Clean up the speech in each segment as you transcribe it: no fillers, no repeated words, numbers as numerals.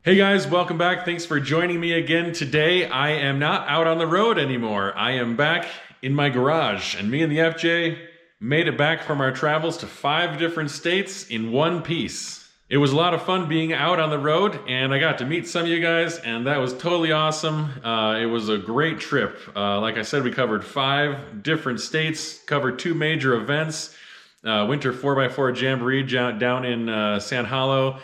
Hey guys, welcome back. Thanks for joining me again today. I am not out on the road anymore. I am back in my garage, and me and the FJ made it back from our travels to 5 different states in one piece. It was a lot of fun being out on the road, and I got to meet some of you guys, and that was totally awesome. It was a great trip. Like I said, we covered 5 different states, covered 2 major events, Winter 4x4 Jamboree down in San Hollow,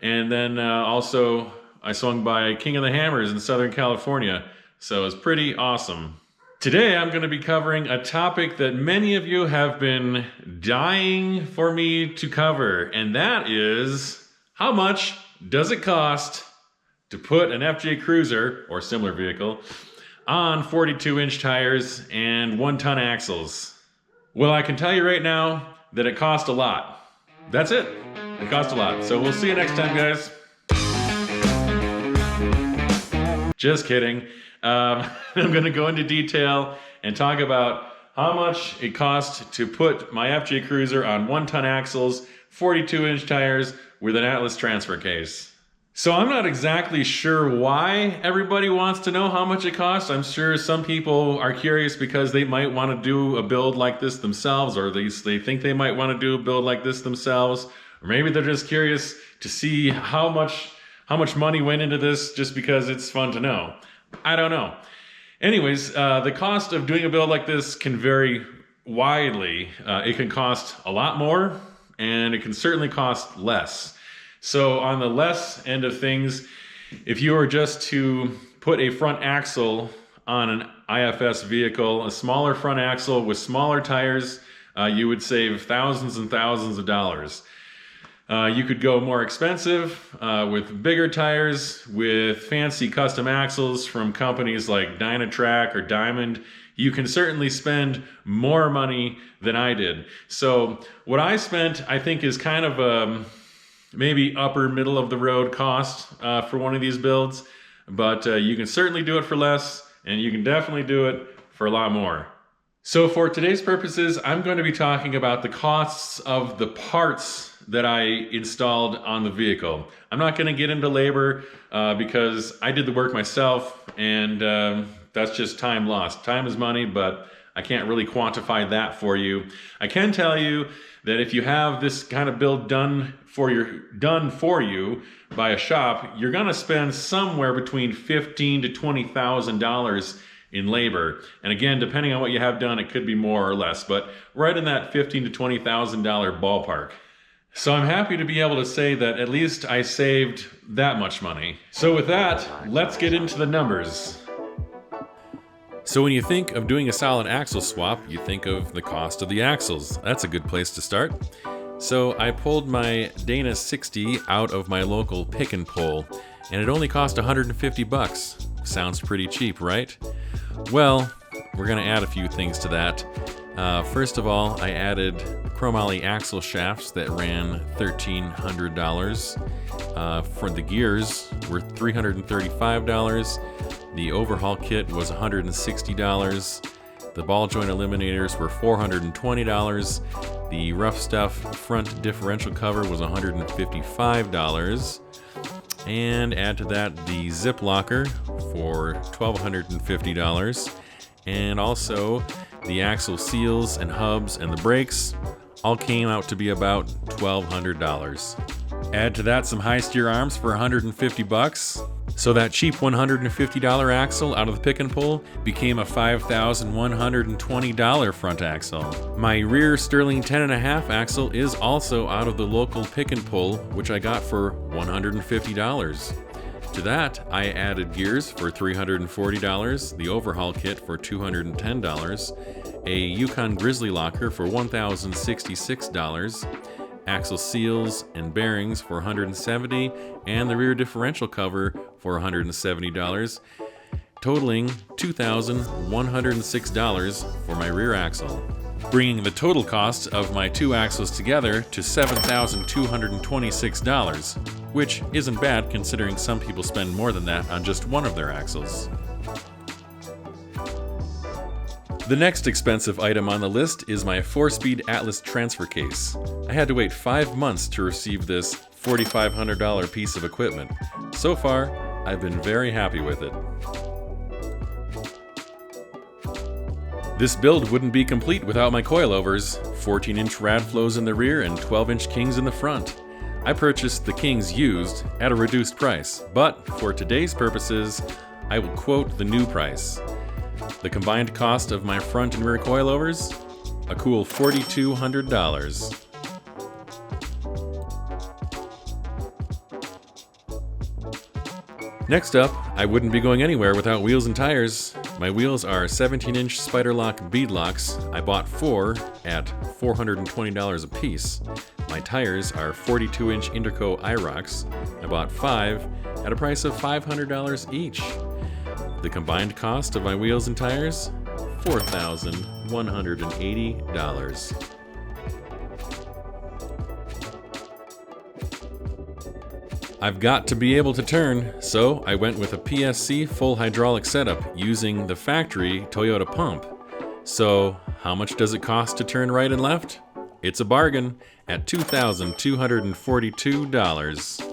and then also I swung by King of the Hammers in Southern California. So it was pretty awesome. Today I'm going to be covering a topic that many of you have been dying for me to cover. And that is, how much does it cost to put an FJ Cruiser, or similar vehicle, on 42-inch tires and 1-ton axles? Well, I can tell you right now that it cost a lot. That's it. It cost a lot. So we'll see you next time, guys. Just kidding. I'm going to go into detail and talk about how much it cost to put my FJ Cruiser on 1-ton axles, 42-inch tires with an Atlas transfer case. So I'm not exactly sure why everybody wants to know how much it costs. I'm sure some people are curious because they might want to do a build like this themselves, or at least they think they might want to do a build like this themselves. Or maybe they're just curious to see how much money went into this just because it's fun to know. I don't know. Anyways, the cost of doing a build like this can vary widely. It can cost a lot more, and it can certainly cost less. So on the less end of things, if you were just to put a front axle on an IFS vehicle, a smaller front axle with smaller tires, you would save thousands and thousands of dollars. You could go more expensive with bigger tires, with fancy custom axles from companies like Dynatrac or Diamond. You can certainly spend more money than I did. So what I spent, I think, is kind of a maybe upper middle of the road cost for one of these builds. But you can certainly do it for less, and you can definitely do it for a lot more. So for today's purposes, I'm going to be talking about the costs of the parts that I installed on the vehicle. I'm not going to get into labor because I did the work myself, and that's just time lost. Time is money, but I can't really quantify that for you. I can tell you that if you have this kind of build done for you by a shop, you're going to spend somewhere between $15,000 to $20,000 in labor. And again, depending on what you have done, it could be more or less, but right in that $15,000 to $20,000 ballpark. So I'm happy to be able to say that at least I saved that much money. So with that, let's get into the numbers. So when you think of doing a solid axle swap, you think of the cost of the axles. That's a good place to start. So I pulled my Dana 60 out of my local pick and pull, and it only cost $150. Sounds pretty cheap, right? Well, we're going to add a few things to that. First of all, I added chromoly axle shafts that ran $1,300. For the gears were $335. The overhaul kit was $160. The ball joint eliminators were $420. The rough stuff front differential cover was $155. And add to that the zip locker for $1,250. And also the axle seals and hubs and the brakes all came out to be about $1,200. Add to that some high steer arms for $150. So that cheap $150 axle out of the pick and pull became a $5,120 front axle. My rear Sterling 10.5 axle is also out of the local pick and pull, which I got for $150. To that, I added gears for $340, the overhaul kit for $210, a Yukon Grizzly locker for $1,066, axle seals and bearings for $170, and the rear differential cover for $170, totaling $2,106 for my rear axle, bringing the total cost of my 2 axles together to $7,226, which isn't bad considering some people spend more than that on just one of their axles. The next expensive item on the list is my 4-speed Atlas transfer case. I had to wait 5 months to receive this $4,500 piece of equipment. So far, I've been very happy with it. This build wouldn't be complete without my coilovers, 14-inch rad flows in the rear and 12-inch kings in the front. I purchased the kings used at a reduced price, but for today's purposes, I will quote the new price. The combined cost of my front and rear coilovers? A cool $4,200. Next up, I wouldn't be going anywhere without wheels and tires. My wheels are 17-inch Spiderlock beadlocks. I bought 4 at $420 a piece. My tires are 42-inch Interco IROX. I bought 5 at a price of $500 each. The combined cost of my wheels and tires? $4,180. I've got to be able to turn, so I went with a PSC full hydraulic setup using the factory Toyota pump. So, how much does it cost to turn right and left? It's a bargain at $2,242.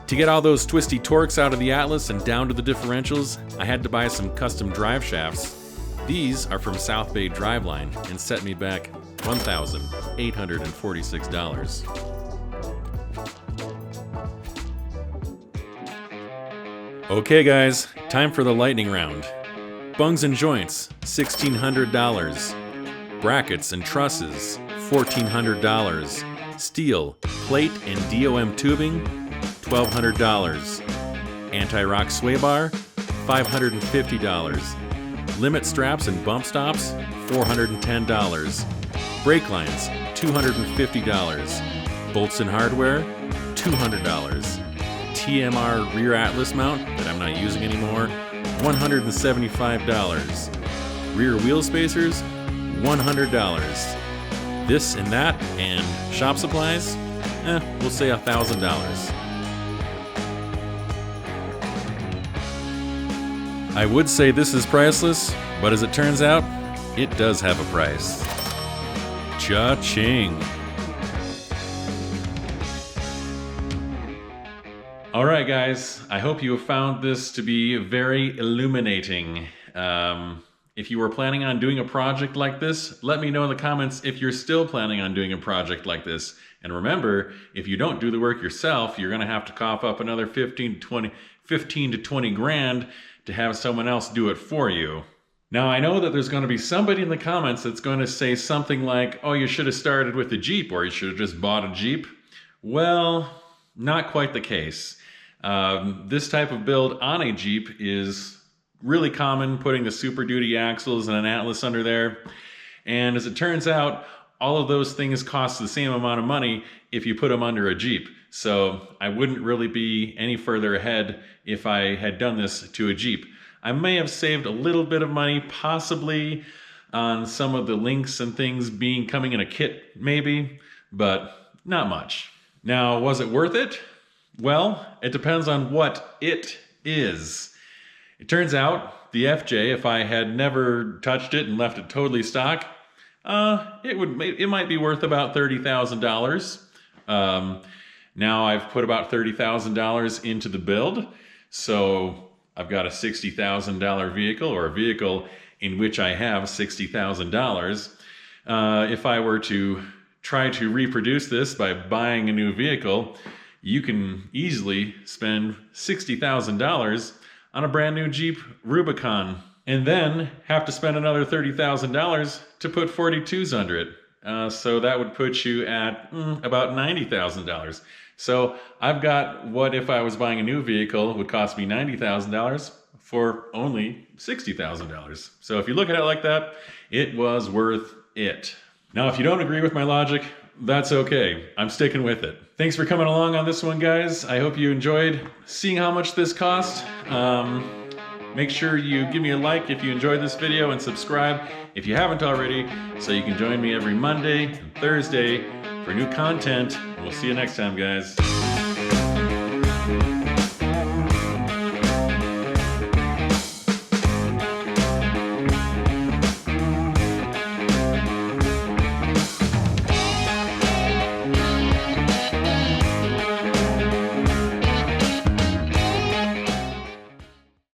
To get all those twisty torques out of the Atlas and down to the differentials, I had to buy some custom drive shafts. These are from South Bay Driveline and set me back $1,846. Okay guys, time for the lightning round. Bungs and joints, $1,600. Brackets and trusses, $1,400. Steel, plate and DOM tubing, $1,200. Anti-rock sway bar, $550. Limit straps and bump stops, $410. Brake lines, $250. Bolts and hardware, $200. TMR rear Atlas mount that I'm not using anymore, $175. Rear wheel spacers, $100. This and that and shop supplies, we'll say $1,000. I would say this is priceless, but as it turns out, it does have a price. Cha-ching! Alright guys, I hope you have found this to be very illuminating. If you were planning on doing a project like this, let me know in the comments if you're still planning on doing a project like this. And remember, if you don't do the work yourself, you're going to have to cough up another 15 to 20 grand to have someone else do it for you. Now, I know that there's going to be somebody in the comments that's going to say something like, oh, you should have started with a Jeep, or you should have just bought a Jeep. Well, not quite the case. This type of build on a Jeep is really common, putting the Super Duty axles and an Atlas under there. And as it turns out, all of those things cost the same amount of money if you put them under a Jeep. So I wouldn't really be any further ahead if I had done this to a Jeep. I may have saved a little bit of money, possibly on some of the links and things coming in a kit, maybe, but not much. Now, was it worth it? Well, it depends on what it is. It turns out the FJ, if I had never touched it and left it totally stock, it might be worth about $30,000. Now I've put about $30,000 into the build, so I've got a $60,000 vehicle, or a vehicle in which I have $60,000. If I were to try to reproduce this by buying a new vehicle, you can easily spend $60,000 on a brand new Jeep Rubicon, and then have to spend another $30,000 to put 42s under it. So that would put you at about $90,000. So I've got what if I was buying a new vehicle would cost me $90,000 for only $60,000. So if you look at it like that, it was worth it. Now, if you don't agree with my logic, that's okay. I'm sticking with it. Thanks for coming along on this one, guys. I hope you enjoyed seeing how much this cost. Make sure you give me a like if you enjoyed this video, and subscribe if you haven't already, so you can join me every Monday and Thursday for new content. We'll see you next time, guys.